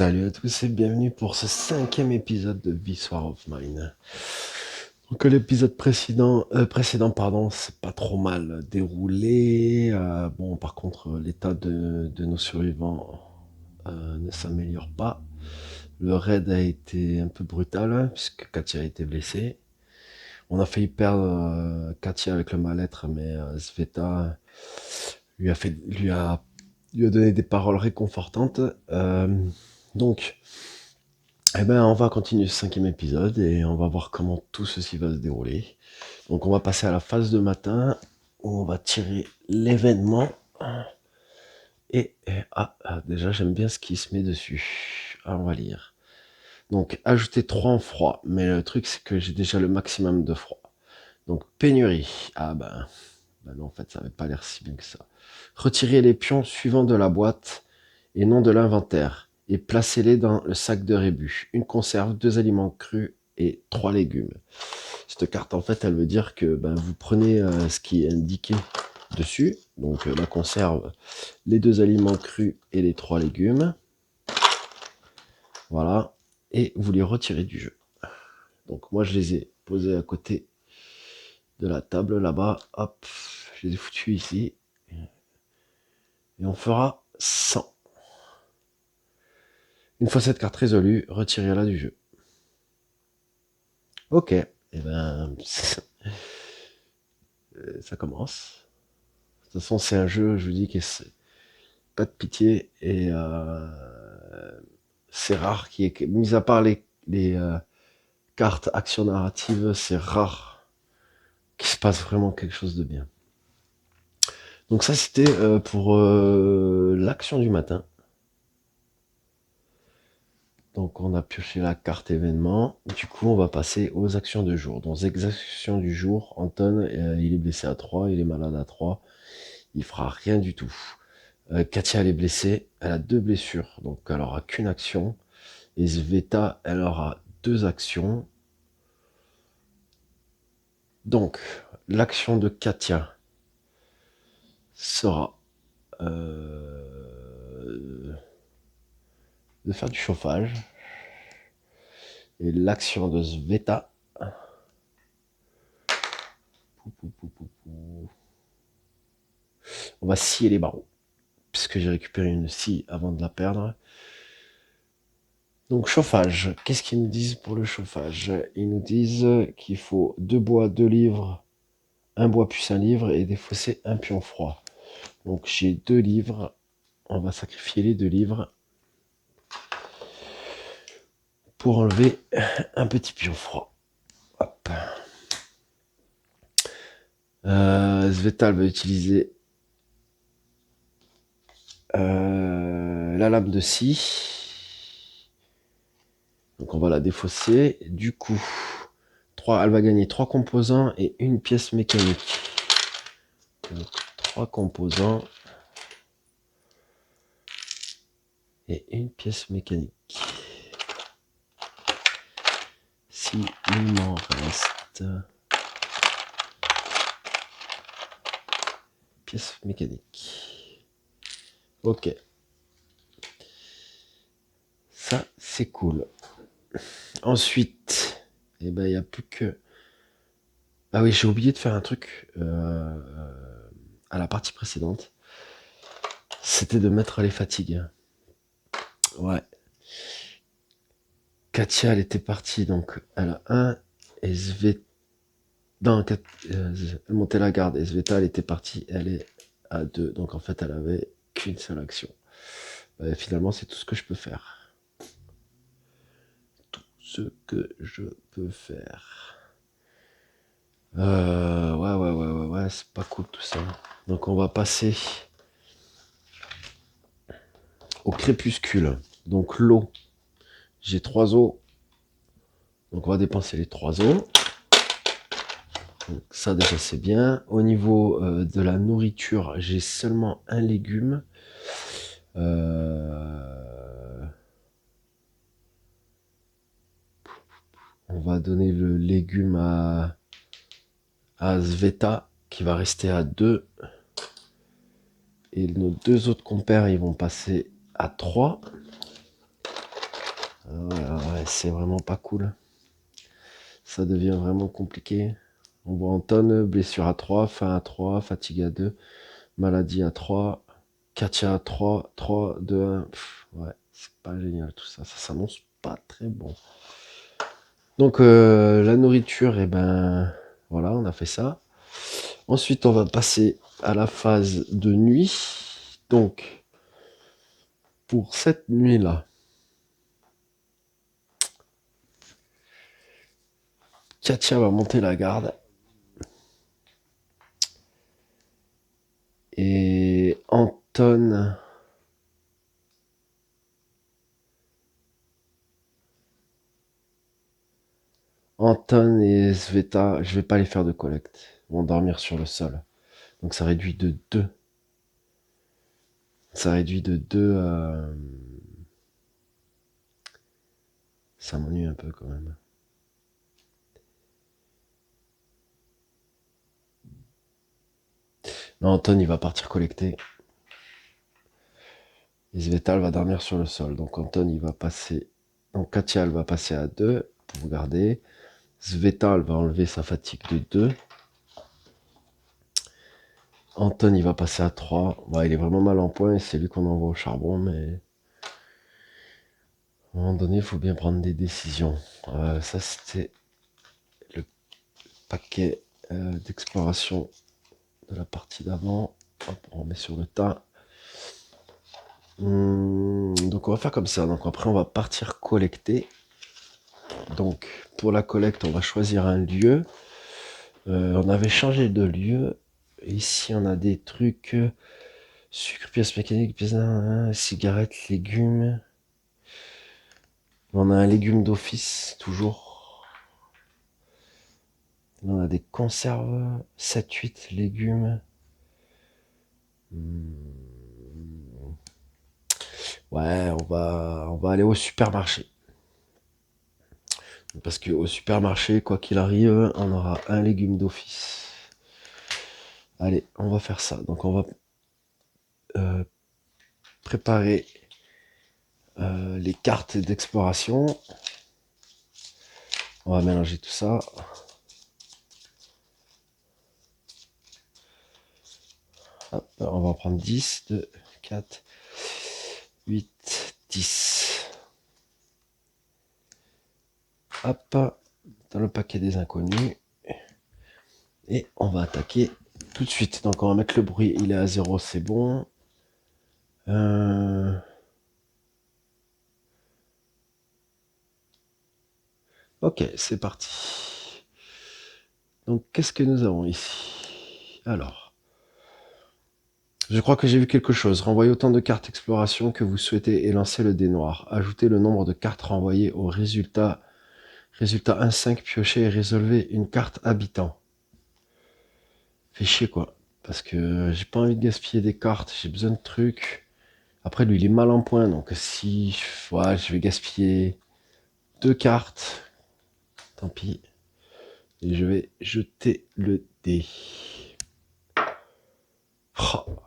Salut à tous et bienvenue pour ce 5e épisode de This War of Mine. Donc l'épisode précédent, c'est pas trop mal déroulé. Bon, par contre, l'état de nos survivants ne s'améliore pas. Le raid a été un peu brutal puisque Katia a été blessée. On a failli perdre Katia avec le mal-être, mais Sveta lui a donné des paroles réconfortantes. Donc, on va continuer ce 5e épisode et on va voir comment tout ceci va se dérouler. Donc, on va passer à la phase de matin où on va tirer l'événement. Déjà, j'aime bien ce qui se met dessus. Alors, on va lire. Donc, ajouter 3 en froid. Mais le truc, c'est que j'ai déjà le maximum de froid. Donc, pénurie. Non, en fait, ça n'avait pas l'air si bien que ça. Retirer les pions suivants de la boîte et non de l'inventaire, et placez-les dans le sac de rébus. Une conserve, 2 aliments crus et 3 légumes. Cette carte, en fait, elle veut dire que vous prenez ce qui est indiqué dessus, donc la conserve, les 2 aliments crus et les 3 légumes. Voilà, et vous les retirez du jeu. Donc moi, je les ai posés à côté de la table là-bas. Hop, je les ai foutus ici. Et on fera 100. Une fois cette carte résolue, retirez-la du jeu. Ok, ça commence. De toute façon, c'est un jeu, je vous dis que c'est pas de pitié et c'est rare qu'il y ait, mis à part les cartes action narrative, c'est rare qu'il se passe vraiment quelque chose de bien. Donc ça, c'était pour l'action du matin. Donc on a pioché la carte événement. Du coup, on va passer aux actions de jour. Donc les actions du jour, Anton, il est blessé à 3, il est malade à 3. Il fera rien du tout. Katia, elle est blessée. Elle a 2 blessures. Donc elle aura qu'une action. Et Sveta, elle aura 2 actions. Donc, l'action de Katia sera de faire du chauffage. Et l'action de Sveta, on va scier les barreaux. Puisque j'ai récupéré une scie avant de la perdre. Donc chauffage, qu'est-ce qu'ils nous disent pour le chauffage? Ils nous disent qu'il faut 2 bois, 2 livres, 1 bois plus 1 livre et défausser 1 pion froid. Donc j'ai 2 livres, on va sacrifier les 2 livres pour enlever un petit pion froid. Hop. Svetal va utiliser la lame de scie. Donc on va la défausser. Du coup, elle va gagner 3 composants et 1 pièce mécanique. Donc 3 composants et 1 pièce mécanique. Si il m'en reste, pièce mécanique. Ok. Ça, c'est cool. Ensuite, il n'y a plus que... Ah oui, j'ai oublié de faire un truc à la partie précédente. C'était de mettre les fatigues. Ouais. Katia, elle était partie, donc elle a 1, et Sveta... Non, elle montait la garde, et Sveta, elle était partie, elle est à 2, donc en fait, elle avait qu'une seule action. Finalement, c'est tout ce que je peux faire. Tout ce que je peux faire. Ouais, c'est pas cool tout ça. Donc on va passer au crépuscule. Donc l'eau. J'ai 3 eaux. Donc on va dépenser les 3 eaux. Donc ça déjà c'est bien. Au niveau de la nourriture, j'ai seulement 1 légume. On va donner le légume à Sveta qui va rester à 2. Et nos 2 autres compères, ils vont passer à 3. Ouais, c'est vraiment pas cool. Ça devient vraiment compliqué. On voit Anton, blessure à 3, faim à 3, fatigue à 2, maladie à 3, Katia à 3, 3, 2, 1. Ouais, c'est pas génial tout ça. Ça s'annonce pas très bon. Donc la nourriture, et ben voilà, on a fait ça. Ensuite, on va passer à la phase de nuit. Donc, pour cette nuit-là, Katia va monter la garde. Et Anton et Sveta, je vais pas les faire de collecte. Ils vont dormir sur le sol. Donc ça réduit de 2. Ça réduit de 2 à... Ça m'ennuie un peu quand même. Non, Anton, il va partir collecter. Et Sveta, elle va dormir sur le sol. Donc Anton, il va passer... Donc Katia, elle va passer à 2 pour garder. Sveta, elle va enlever sa fatigue de 2. Anton, il va passer à 3. Bah, il est vraiment mal en point et c'est lui qu'on envoie au charbon, mais... À un moment donné, il faut bien prendre des décisions. Ça, c'était le paquet d'exploration de la partie d'avant. Hop, on remet sur le tas. Donc, on va faire comme ça. Donc, après, on va partir collecter. Donc, pour la collecte, on va choisir un lieu. On avait changé de lieu. Ici, on a des trucs... sucre, pièces mécaniques, pièces... cigarettes, légumes... On a un légume d'office, toujours. On a des conserves, 7-8 légumes. Ouais, on va aller au supermarché. Parce qu'au supermarché, quoi qu'il arrive, on aura un légume d'office. Allez, on va faire ça. Donc on va préparer les cartes d'exploration. On va mélanger tout ça. Hop, on va en prendre 10, 2, 4, 8, 10. Hop, dans le paquet des inconnus. Et on va attaquer tout de suite. Donc on va mettre le bruit, il est à 0, c'est bon. Ok, c'est parti. Donc qu'est-ce que nous avons ici? Alors, je crois que j'ai vu quelque chose. Renvoyez autant de cartes exploration que vous souhaitez et lancez le dé noir. Ajoutez le nombre de cartes renvoyées au résultat. Résultat 1-5 pioché et résolvez une carte habitant. Fait chier quoi. Parce que j'ai pas envie de gaspiller des cartes, j'ai besoin de trucs. Après lui il est mal en point, donc si ouais, je vais gaspiller 2 cartes, tant pis. Et je vais jeter le dé. Oh.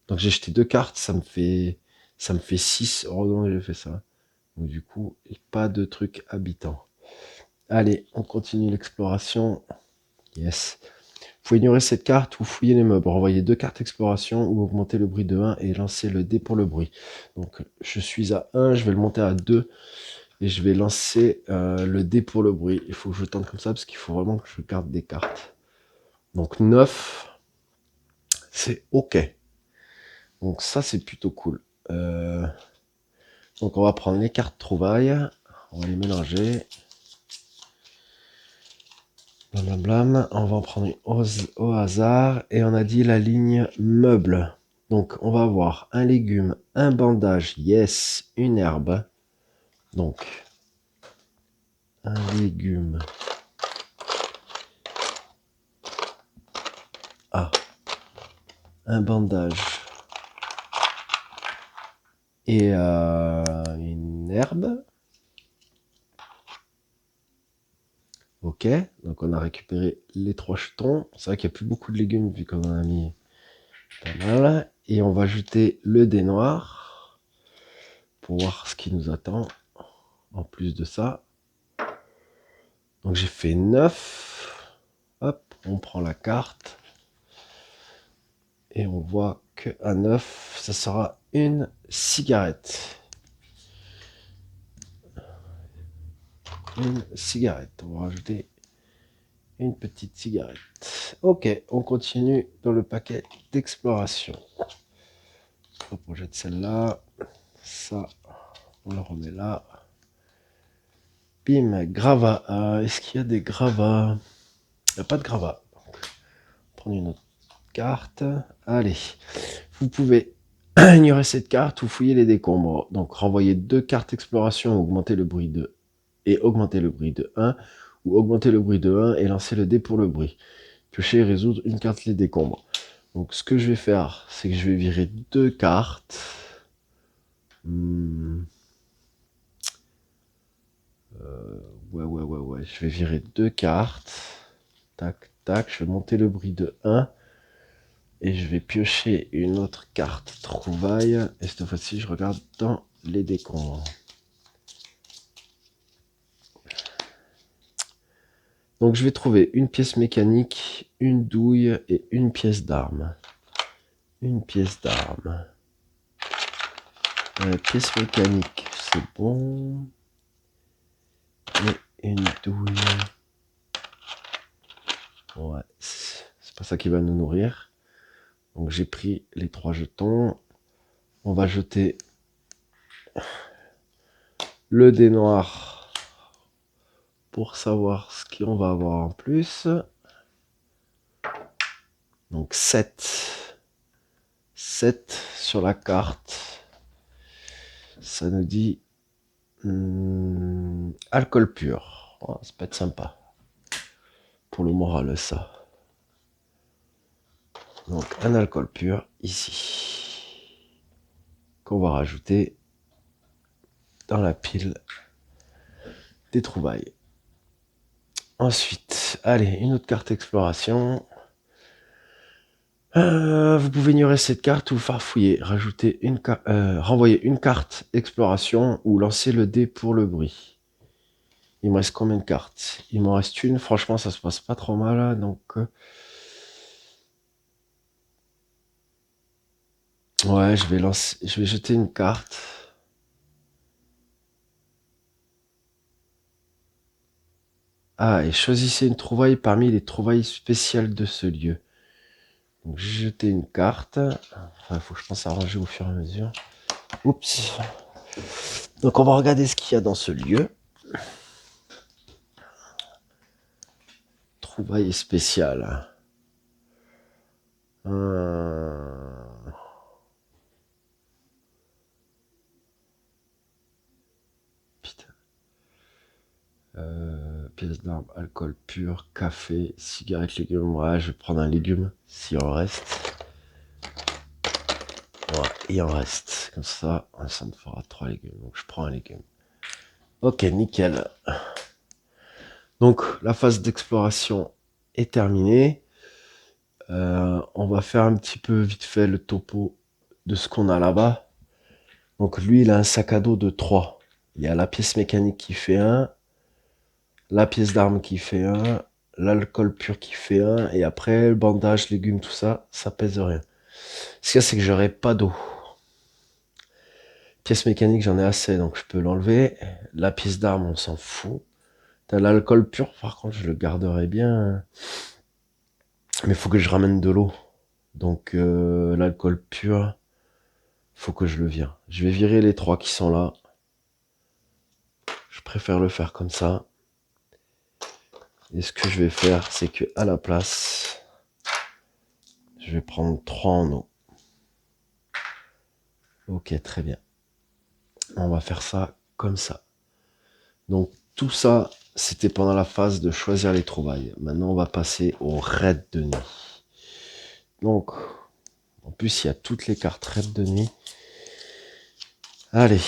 Donc j'ai jeté 2 cartes, ça me fait 6. Heureusement que j'ai fait ça. Donc du coup, pas de trucs habitants. Allez, on continue l'exploration. Yes. Vous pouvez ignorer cette carte ou fouiller les meubles. Renvoyez 2 cartes exploration ou augmenter le bruit de 1 et lancer le dé pour le bruit. Donc je suis à 1, je vais le monter à 2 et je vais lancer le dé pour le bruit. Il faut que je tente comme ça parce qu'il faut vraiment que je garde des cartes. Donc 9, c'est OK. Donc ça, c'est plutôt cool. Donc on va prendre les cartes trouvailles. On va les mélanger. Blablabla. On va en prendre une au hasard. Et on a dit la ligne meuble. Donc on va avoir un légume, un bandage, yes, une herbe. Donc un légume. Ah. Un bandage. Et une herbe. Ok, donc on a récupéré les 3 jetons. C'est vrai qu'il n'y a plus beaucoup de légumes vu qu'on en a mis pas mal. Et on va ajouter le dé noir pour voir ce qui nous attend. en plus de ça. Donc j'ai fait 9. Hop, on prend la carte. Et on voit qu'à 9, ça sera une cigarette. Une cigarette. On va rajouter une petite cigarette. Ok, on continue dans le paquet d'exploration. On projette celle-là. Ça, on le remet là. Bim, gravat. Est-ce qu'il y a des gravats? Il n'y a pas de gravat. Prendre une autre carte. Allez, vous pouvez ignorer cette carte ou fouiller les décombres. Donc renvoyer 2 cartes exploration, augmenter le bruit de et augmenter le bruit de 1, ou augmenter le bruit de 1 et lancer le dé pour le bruit. Piocher et résoudre une carte les décombres. Donc ce que je vais faire, c'est que je vais virer 2 cartes. Ouais. Je vais virer 2 cartes. Tac, tac. Je vais monter le bruit de 1. Et je vais piocher une autre carte trouvaille. Et cette fois-ci, je regarde dans les décombres. Donc je vais trouver une pièce mécanique, une douille et une pièce d'arme. Une pièce d'arme. Pièce mécanique, c'est bon. Et une douille. Ouais, c'est pas ça qui va nous nourrir. Donc j'ai pris les 3 jetons. On va jeter le dé noir pour savoir ce qu'on va avoir en plus. Donc 7. 7 sur la carte. Ça nous dit alcool pur. Oh, ça peut être sympa. Pour le moral, ça. Donc un alcool pur ici. Qu'on va rajouter dans la pile des trouvailles. Ensuite, allez, une autre carte exploration. Vous pouvez ignorer cette carte ou farfouiller. Rajouter renvoyer une carte exploration ou lancer le dé pour le bruit. Il me reste combien de cartes? Il m'en reste une. Franchement, ça se passe pas trop mal. Donc, ouais, je vais jeter une carte. Ah, et choisissez une trouvaille parmi les trouvailles spéciales de ce lieu. Donc, j'ai jeté une carte. Enfin, il faut que je pense à ranger au fur et à mesure. Oups. Donc, on va regarder ce qu'il y a dans ce lieu. Trouvaille spéciale. Putain. Pièce d'arme, alcool pur, café, cigarette, légumes. Ouais, je vais prendre un légume s'il en reste. Ouais, il en reste. Comme ça me fera 3 légumes. Donc je prends un légume. Ok, nickel. Donc la phase d'exploration est terminée. On va faire un petit peu vite fait le topo de ce qu'on a là-bas. Donc lui, il a un sac à dos de 3. Il y a la pièce mécanique qui fait 1, la pièce d'arme qui fait 1, l'alcool pur qui fait 1, et après le bandage, légumes, tout ça, ça pèse rien. Ce qu'il y a, c'est que j'aurai pas d'eau. Pièce mécanique, j'en ai assez, donc je peux l'enlever. La pièce d'arme, on s'en fout. T'as l'alcool pur, par contre, je le garderai bien. Mais il faut que je ramène de l'eau. Donc l'alcool pur, faut que je le vire. Je vais virer les 3 qui sont là. Je préfère le faire comme ça. Et ce que je vais faire, c'est que à la place, je vais prendre 3 en eau. Ok, très bien. On va faire ça comme ça. Donc tout ça, c'était pendant la phase de choisir les trouvailles. Maintenant, on va passer au raid de nuit. Donc, en plus, il y a toutes les cartes raid de nuit. Allez,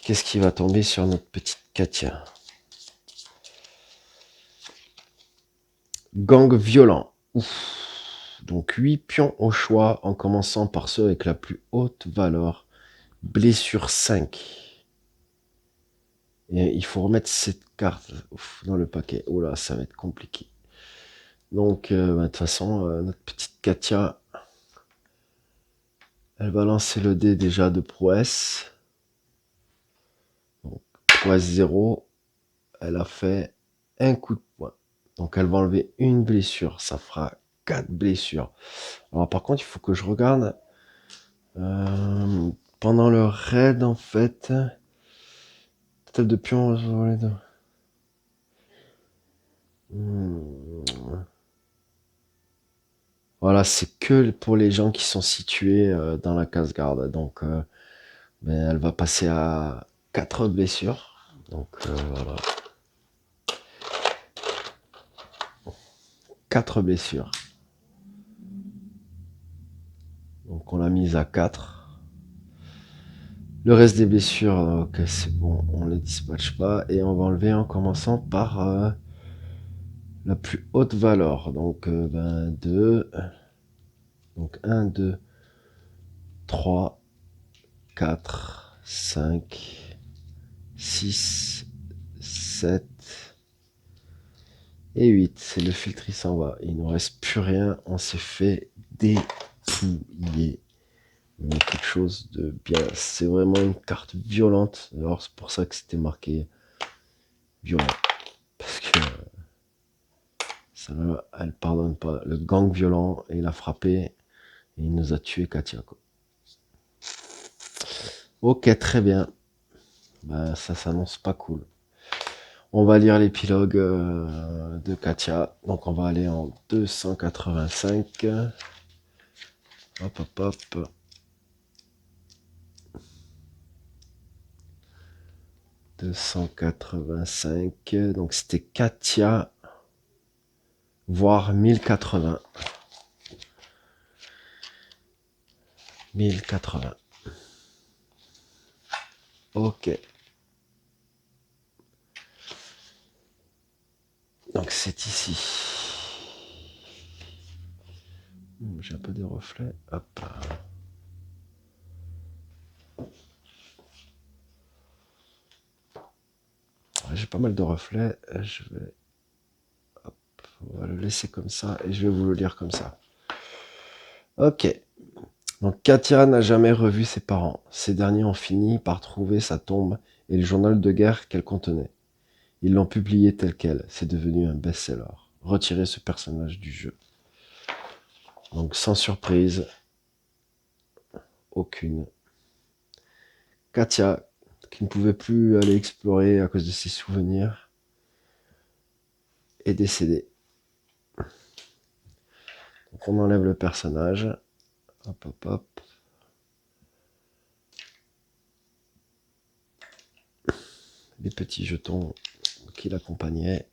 qu'est-ce qui va tomber sur notre petite Katia? Gang violent. Ouf. Donc 8 pions au choix, en commençant par ceux avec la plus haute valeur. Blessure 5. Et il faut remettre cette carte dans le paquet. Oh là, ça va être compliqué. Donc, de toute façon, notre petite Katia, elle va lancer le dé déjà de prouesse. Donc, prouesse 0. Elle a fait un coup de poing. Donc, elle va enlever une blessure. Ça fera 4 blessures. Alors, par contre, il faut que je regarde. Pendant le raid, en fait, tête de pion. Voilà, c'est que pour les gens qui sont situés dans la casse-garde. Donc, ben, elle va passer à 4 blessures. Donc, voilà. 4 blessures. Donc, on l'a mise à 4. Le reste des blessures, ok, c'est bon, on les dispatche pas. Et on va enlever en commençant par la plus haute valeur. Donc, 2. Donc, 1, 2, 3, 4, 5, 6, 7 et 8. Le filtre, il s'en va. Il ne nous reste plus rien. On s'est fait dépouiller. Mais quelque chose de bien. C'est vraiment une carte violente. Alors, c'est pour ça que c'était marqué violent. Parce que ça, elle pardonne pas. Le gang violent, il a frappé. Et il nous a tué Katia, quoi. Ok, très bien. Bah, ça s'annonce pas cool. On va lire l'épilogue de Katia. Donc on va aller en 285. Hop, hop, hop. 285. Donc c'était Katia, voire 1080. 1080. Ok. Donc c'est ici. J'ai un peu de reflets. Hop. J'ai pas mal de reflets. Je vais... Hop. On va le laisser comme ça et je vais vous le lire comme ça. Ok. Donc Katia n'a jamais revu ses parents. Ces derniers ont fini par trouver sa tombe et le journal de guerre qu'elle contenait. Ils l'ont publié tel quel. C'est devenu un best-seller. Retirez ce personnage du jeu. Donc sans surprise, aucune. Katia, qui ne pouvait plus aller explorer à cause de ses souvenirs, est décédée. Donc on enlève le personnage. Hop, hop, hop. Les petits jetons qui l'accompagnaient.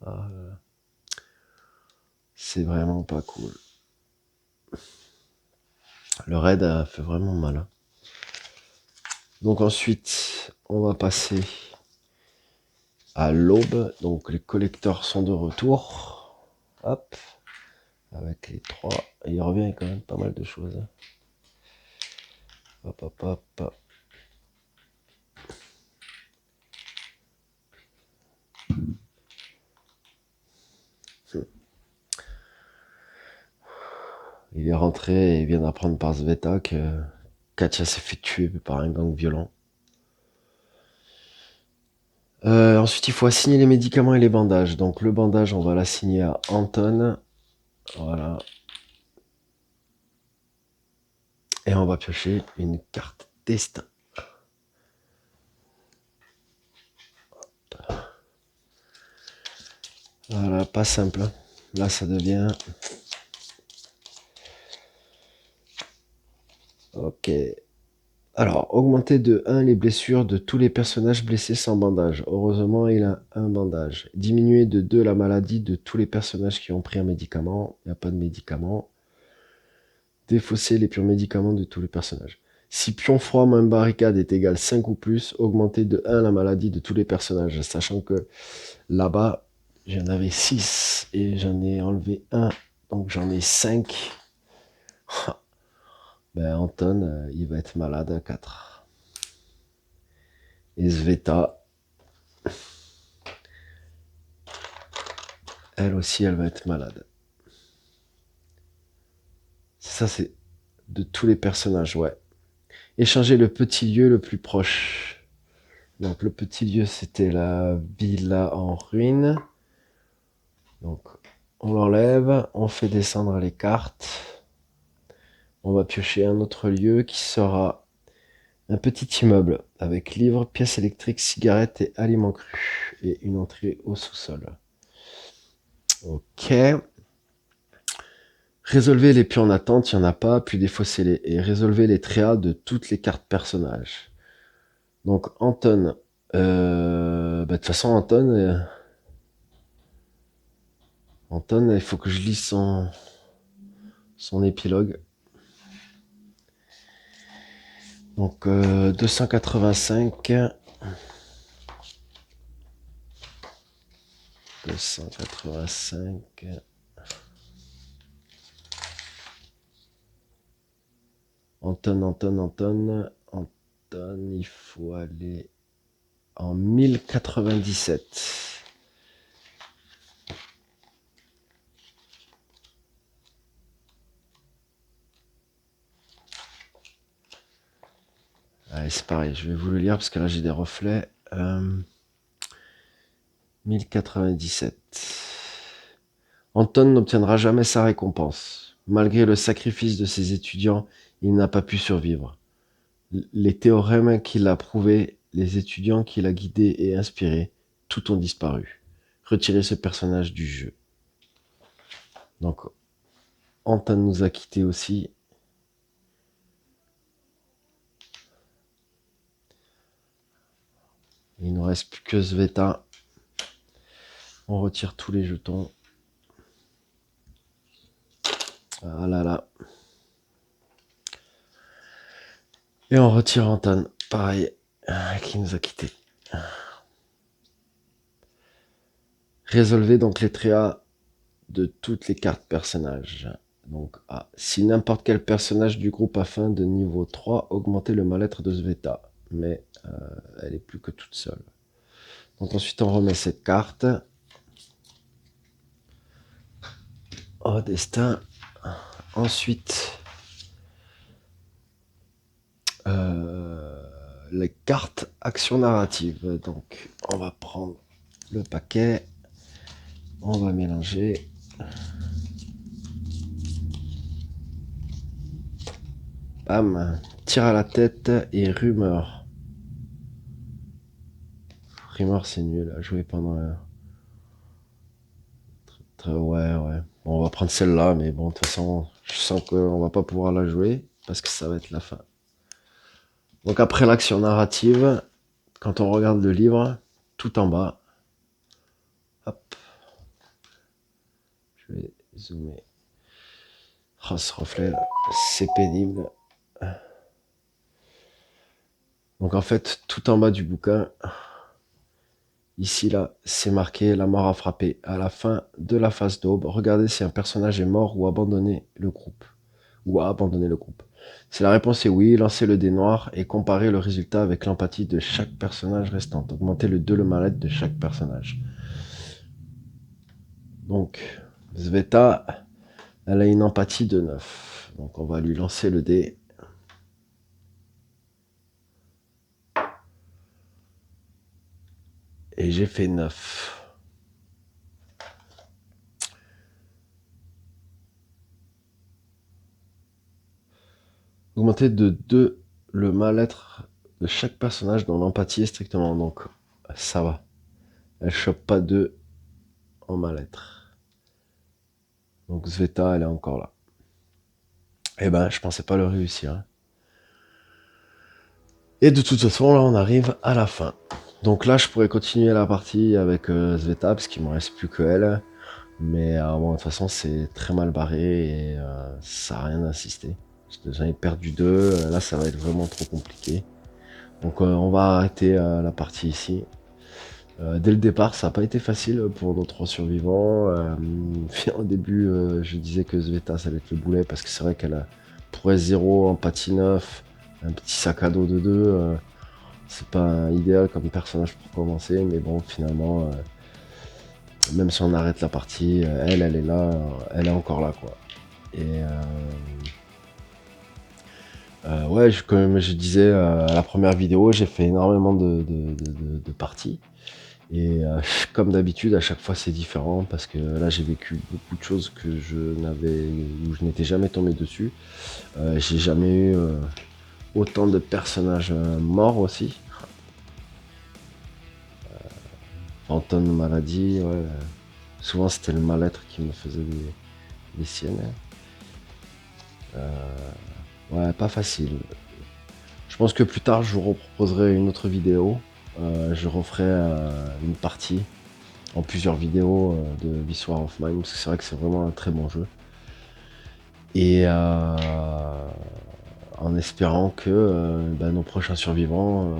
Ah, c'est vraiment pas cool. Le raid a fait vraiment mal. Donc ensuite, on va passer à l'aube. Donc les collecteurs sont de retour. Hop. Avec les 3. Et il revient quand même pas mal de choses. Hop, hop, hop. Il est rentré et il vient d'apprendre par Sveta que Katia s'est fait tuer par un gang violent. Ensuite, il faut assigner les médicaments et les bandages. Donc le bandage, on va l'assigner à Anton. Voilà. Et on va piocher une carte destin. Voilà, pas simple. Là, ça devient... Ok. Alors, augmenter de 1 les blessures de tous les personnages blessés sans bandage. Heureusement, il a un bandage. Diminuer de 2 la maladie de tous les personnages qui ont pris un médicament. Il n'y a pas de médicament. Défausser les purs médicaments de tous les personnages. Si pion froid moins barricade est égal 5 ou plus, augmenter de 1 la maladie de tous les personnages. Sachant que là-bas, j'en avais 6 et j'en ai enlevé 1. Donc j'en ai 5. Ben, Anton, il va être malade à 4. Et Sveta, elle aussi, elle va être malade. Ça, c'est de tous les personnages, ouais. Échanger le petit lieu le plus proche. Donc, le petit lieu, c'était la villa en ruine. Donc, on l'enlève, on fait descendre les cartes. On va piocher un autre lieu qui sera un petit immeuble avec livres, pièces électriques, cigarettes et aliments crus. Et une entrée au sous-sol. Ok. Résolvez les pions en attente, il n'y en a pas, puis défaussez-les. Et résolvez les tréas de toutes les cartes personnages. Donc Anton. De toute façon, Anton, il faut que je lise son épilogue. Donc 285. 285. Anton, il faut aller en 1097. Allez, c'est pareil, je vais vous le lire parce que là j'ai des reflets. 1097. Anton n'obtiendra jamais sa récompense. Malgré le sacrifice de ses étudiants, il n'a pas pu survivre. Les théorèmes qu'il a prouvés, les étudiants qu'il a guidés et inspirés, tout ont disparu. Retirez ce personnage du jeu. Donc, Anton nous a quittés aussi. Il ne nous reste plus que Sveta. On retire tous les jetons. Ah là là. Et on retire Anton. Pareil. Qui nous a quittés. Résolvez donc les tréas de toutes les cartes personnages. Donc, si n'importe quel personnage du groupe a faim de niveau 3, augmentez le mal-être de Sveta. Mais elle est plus que toute seule. Donc ensuite, on remet cette carte. Au destin. Ensuite, les cartes action narrative. Donc, on va prendre le paquet. On va mélanger. Bam. Tir à la tête et rumeur. Rumeur, c'est nul à jouer pendant ouais. Bon, on va prendre celle-là, mais bon, de toute façon, je sens qu'on va pas pouvoir la jouer parce que ça va être la fin. Donc après l'action narrative, quand on regarde le livre, tout en bas, hop, je vais zoomer. Oh, ce reflet, c'est pénible. Donc en fait, tout en bas du bouquin, ici là, c'est marqué la mort a frappé. À la fin de la phase d'aube, regardez si un personnage est mort ou abandonné le groupe. Ou a abandonné le groupe. Si la réponse est oui, lancez le dé noir et comparez le résultat avec l'empathie de chaque personnage restant. Augmentez le mal-être de chaque personnage. Donc, Sveta, elle a une empathie de 9. Donc on va lui lancer le dé. Et j'ai fait 9. Augmenter de 2 le mal-être de chaque personnage dont l'empathie est strictement. Donc ça va. Elle chope pas 2 en mal-être. Donc Sveta, elle est encore là. Eh ben, je pensais pas le réussir. Hein. Et de toute façon, là, on arrive à la fin. Donc là, je pourrais continuer la partie avec Sveta, parce qu'il me reste plus que elle. Mais bon, de toute façon, c'est très mal barré et ça n'a rien d'insister. J'en ai perdu 2. Là, ça va être vraiment trop compliqué. Donc on va arrêter la partie ici. Dès le départ, ça n'a pas été facile pour nos 3 survivants. Au début, je disais que Sveta, ça allait être le boulet, parce que c'est vrai qu'elle a pour S0 en patin 9, un petit sac à dos de 2, c'est pas idéal comme personnage pour commencer, mais bon, finalement, même si on arrête la partie, elle est là, elle est encore là, quoi. Et ouais, comme je disais à la première vidéo, j'ai fait énormément de parties. Et comme d'habitude, à chaque fois c'est différent parce que là j'ai vécu beaucoup de choses que où je n'étais jamais tombé dessus. J'ai jamais eu autant de personnages morts aussi. Fantôme maladie, ouais. Souvent c'était le mal-être qui me faisait des siennes. Ouais, pas facile. Je pense que plus tard je vous reproposerai une autre vidéo. Je referai une partie en plusieurs vidéos de This War of Mine, parce que c'est vrai que c'est vraiment un très bon jeu. Et en espérant que nos prochains survivants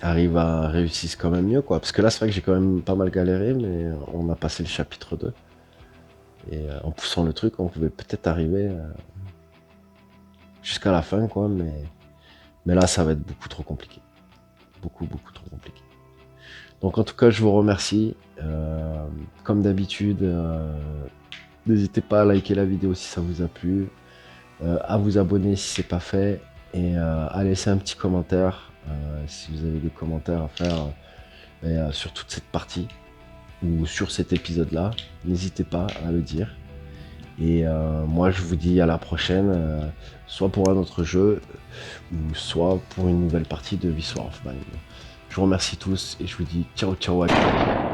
réussissent quand même mieux, quoi. Parce que là, c'est vrai que j'ai quand même pas mal galéré, mais on a passé le chapitre 2. Et en poussant le truc, on pouvait peut-être arriver jusqu'à la fin, quoi. Mais là, ça va être beaucoup trop compliqué. Beaucoup, beaucoup trop compliqué. Donc en tout cas, je vous remercie. Comme d'habitude, n'hésitez pas à liker la vidéo si ça vous a plu, à vous abonner si c'est pas fait, et à laisser un petit commentaire si vous avez des commentaires à faire sur toute cette partie ou sur cet épisode-là. N'hésitez pas à le dire. Et moi, je vous dis à la prochaine, soit pour un autre jeu, ou soit pour une nouvelle partie de This War of Mine. Je vous remercie tous et je vous dis ciao ciao à tous.